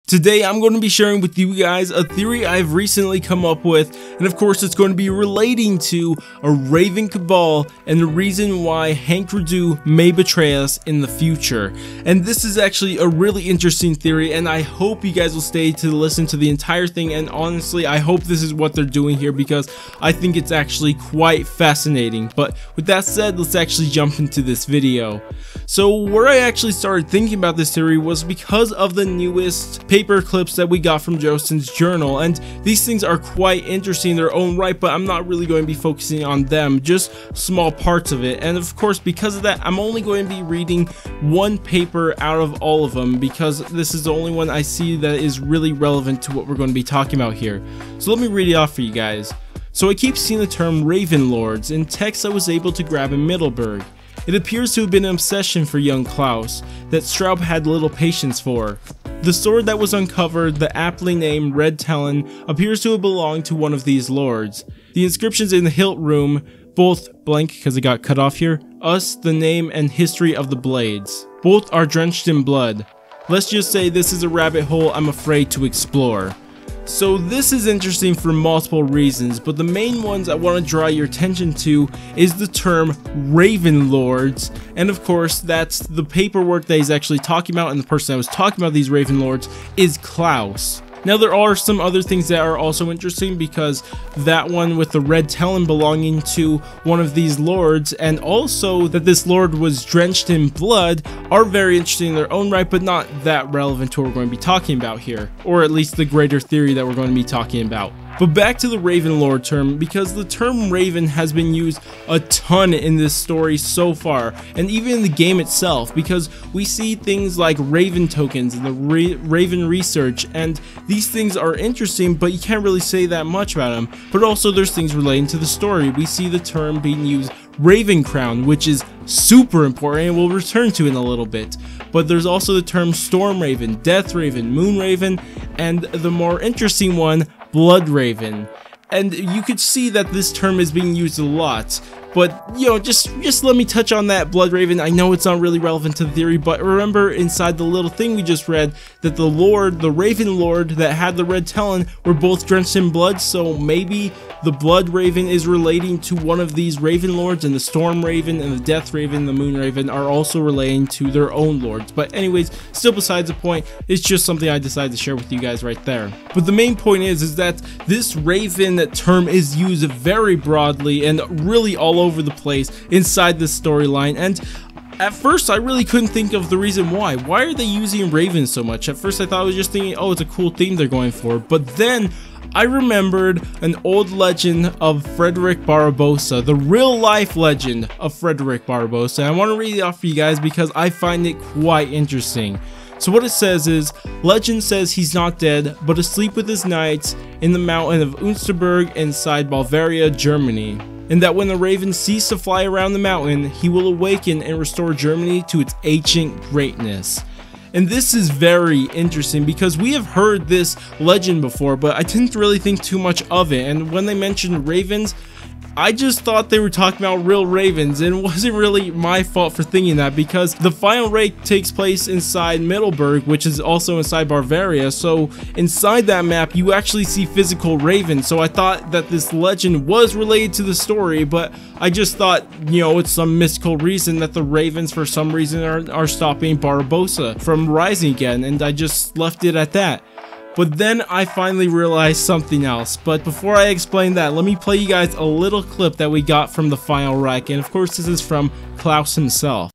Today I'm going to be sharing with you guys a theory I've recently come up with, and of course it's going to be relating to a Raven Cabal and the reason why Rideau may betray us in the future. And this is actually a really interesting theory, and I hope you guys will stay to listen to the entire thing, and honestly I hope this is what they're doing here because I think it's actually quite fascinating. But with that said, let's actually jump into this video. So where I actually started thinking about this theory was because of the newest paper clips that we got from Justin's journal, and these things are quite interesting in their own right, but I'm not really going to be focusing on them, just small parts of it. And of course, because of that, I'm only going to be reading one paper out of all of them because this is the only one I see that is really relevant to what we're going to be talking about here. So let me read it off for you guys. So I keep seeing the term Raven Lords in texts I was able to grab in Middleburg. It appears to have been an obsession for young Klaus that Straub had little patience for. The sword that was uncovered, the aptly named Red Talon, appears to have belonged to one of these lords. The inscriptions in the hilt room, both blank because it got cut off here, us, the name and history of the blades. Both are drenched in blood. Let's just say this is a rabbit hole I'm afraid to explore. So this is interesting for multiple reasons, but the main ones I want to draw your attention to is the term Raven Lords, and of course that's the paperwork that he's actually talking about, and the person that was talking about these Raven Lords is Klaus. Now there are some other things that are also interesting because that one with the Red Talon belonging to one of these lords, and also that this lord was drenched in blood, are very interesting in their own right, but not that relevant to what we're going to be talking about here, or at least the greater theory that we're going to be talking about. But back to the Raven Lord term, because the term Raven has been used a ton in this story so far, and even in the game itself, because we see things like Raven tokens and the Raven research, and these things are interesting, but you can't really say that much about them. But also there's things relating to the story. We see the term being used Raven Crown, which is super important and we'll return to in a little bit. But there's also the term Storm Raven, Death Raven, Moon Raven, and the more interesting one, Blood Raven. And you could see that this term is being used a lot, but you know, just let me touch on that Blood Raven. I know it's not really relevant to the theory, but remember inside the little thing we just read that the Lord, the Raven Lord that had the Red Talon, were both drenched in blood, so maybe the Blood Raven is relating to one of these Raven Lords, and the Storm Raven and the Death Raven, the Moon Raven are also relating to their own lords. But anyways, still besides the point, it's just something I decided to share with you guys right there. But the main point is that this Raven term is used very broadly and really all over the place inside this storyline, and at first I really couldn't think of the reason why. Why are they using Ravens so much? At first I thought I was just thinking, oh, it's a cool theme they're going for, but then I remembered an old legend of Frederick Barbarossa, the real life legend of Frederick Barbarossa, and I want to read it off for you guys because I find it quite interesting. So what it says is, legend says he's not dead, but asleep with his knights in the mountain of Unsealing inside Bavaria, Germany. And that when the raven ceases to fly around the mountain, he will awaken and restore Germany to its ancient greatness. And this is very interesting because we have heard this legend before, but I didn't really think too much of it. And when they mentioned ravens, I just thought they were talking about real ravens, and it wasn't really my fault for thinking that because the final raid takes place inside Middleburg, which is also inside Bavaria, so inside that map you actually see physical ravens. So I thought that this legend was related to the story, but I just thought, you know, it's some mystical reason that the ravens for some reason are stopping Barbarossa from rising again, and I just left it at that. But then I finally realized something else. But before I explain that, let me play you guys a little clip that we got from the final rack, and of course this is from Klaus himself.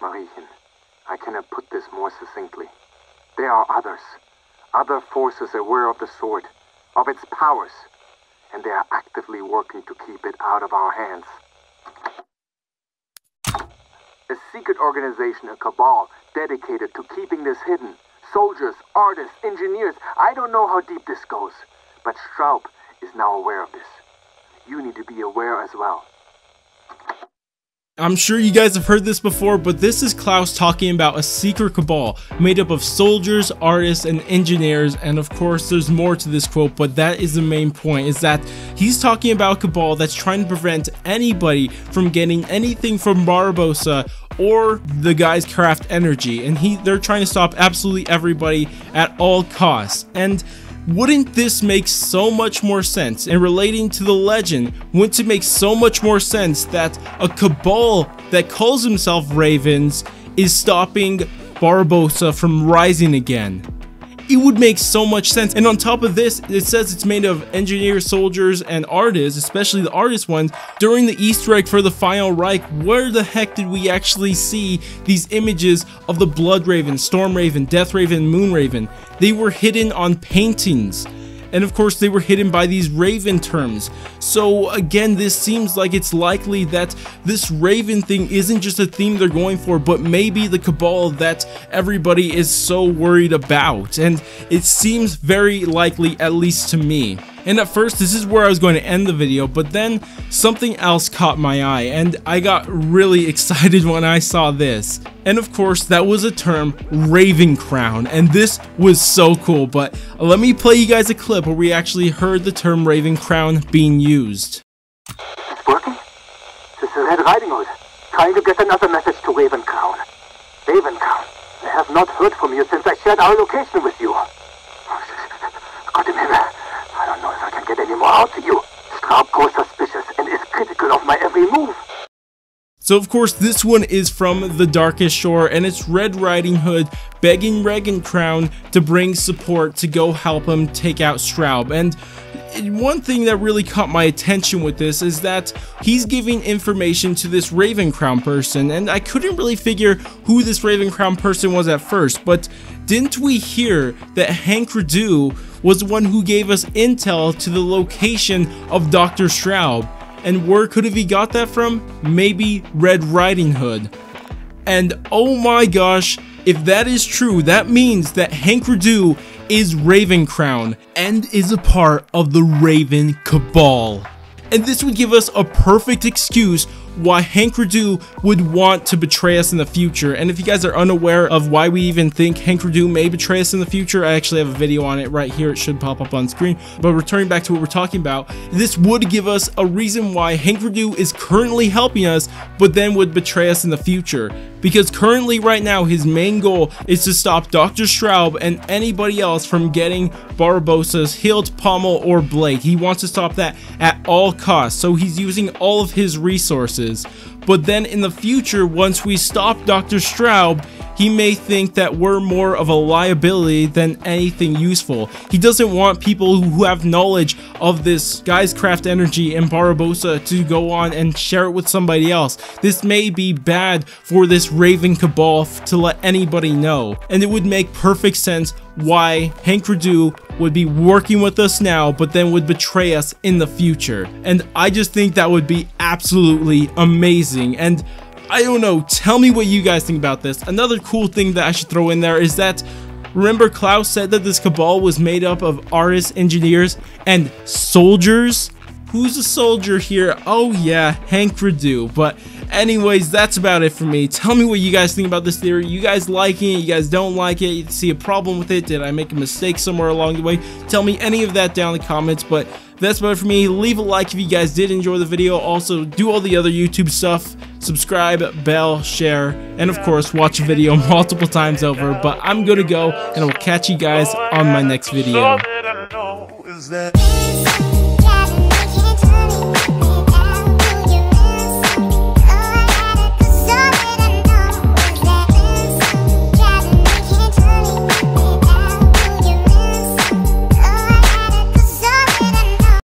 Mariechen, I cannot put this more succinctly. There are others, other forces aware of the sword, of its powers, and they are actively working to keep it out of our hands. A secret organization, a cabal, dedicated to keeping this hidden. Soldiers, artists, engineers, I don't know how deep this goes, but Straub is now aware of this. You need to be aware as well. I'm sure you guys have heard this before, but this is Klaus talking about a secret cabal made up of soldiers, artists, and engineers, and of course there's more to this quote, but that is the main point, is that he's talking about a cabal that's trying to prevent anybody from getting anything from Barbarossa or the guy's craft energy, and they're trying to stop absolutely everybody at all costs. And wouldn't this make so much more sense? And relating to the legend, wouldn't it make so much more sense that a cabal that calls himself Ravens is stopping Barbossa from rising again? It would make so much sense. And on top of this, it says it's made of engineers, soldiers, and artists, especially the artist ones. During the Easter egg for the final Reich, where the heck did we actually see these images of the Blood Raven, Storm Raven, Death Raven, Moon Raven? They were hidden on paintings. And of course they were hidden by these Raven terms. So again, this seems like it's likely that this Raven thing isn't just a theme they're going for, but maybe the Cabal that everybody is so worried about. And it seems very likely, at least to me. And at first, this is where I was going to end the video, but then something else caught my eye, and I got really excited when I saw this. And of course, that was a term, Raven Crown, and this was so cool. But let me play you guys a clip where we actually heard the term Raven Crown being used. It's working? This is Red Riding Hood, trying to get another message to Raven Crown. Raven Crown, I have not heard from you since I shared our location with you. God in heaven. I don't know if I can get any more out to you. Straub grows suspicious and is critical of my every move. So of course this one is from the Darkest Shore, and it's Red Riding Hood begging Raven Crown to bring support to go help him take out Straub. And one thing that really caught my attention with this is that he's giving information to this Raven Crown person, and I couldn't really figure who this Raven Crown person was at first, but didn't we hear that Hank Rideau was the one who gave us intel to the location of Dr. Straub? And where could have he got that from? Maybe Red Riding Hood. And oh my gosh, if that is true, that means that Hank Rideau is Raven Crown and is a part of the Raven Cabal. And this would give us a perfect excuse why Hank Rideau would want to betray us in the future. And if you guys are unaware of why we even think Hank Rideau may betray us in the future, I actually have a video on it right here. It should pop up on screen. But returning back to what we're talking about, this would give us a reason why Hank Rideau is currently helping us, but then would betray us in the future. Because currently right now, his main goal is to stop Dr. Straub and anybody else from getting Barbossa's hilt, pommel, or blade. He wants to stop that at all costs, so he's using all of his resources. But then in the future, once we stop Dr. Straub, he may think that we're more of a liability than anything useful. He doesn't want people who have knowledge of this guy's craft energy and Barbossa to go on and share it with somebody else. This may be bad for this Raven Cabal to let anybody know. And it would make perfect sense why Hank Rideau would be working with us now, but then would betray us in the future. And I just think that would be absolutely amazing. And I don't know, tell me what you guys think about this. Another cool thing that I should throw in there is that, remember Klaus said that this Cabal was made up of artists, engineers, and soldiers? Who's a soldier here? Oh yeah, Hank Rideau. But anyways, that's about it for me. Tell me what you guys think about this theory. You guys liking it? You guys don't like it? You see a problem with it? Did I make a mistake somewhere along the way? Tell me any of that down in the comments. But that's about it for me. Leave a like if you guys did enjoy the video. Also, do all the other YouTube stuff. Subscribe, bell, share, and of course, watch a video multiple times over. But I'm gonna go, and I will catch you guys on my next video.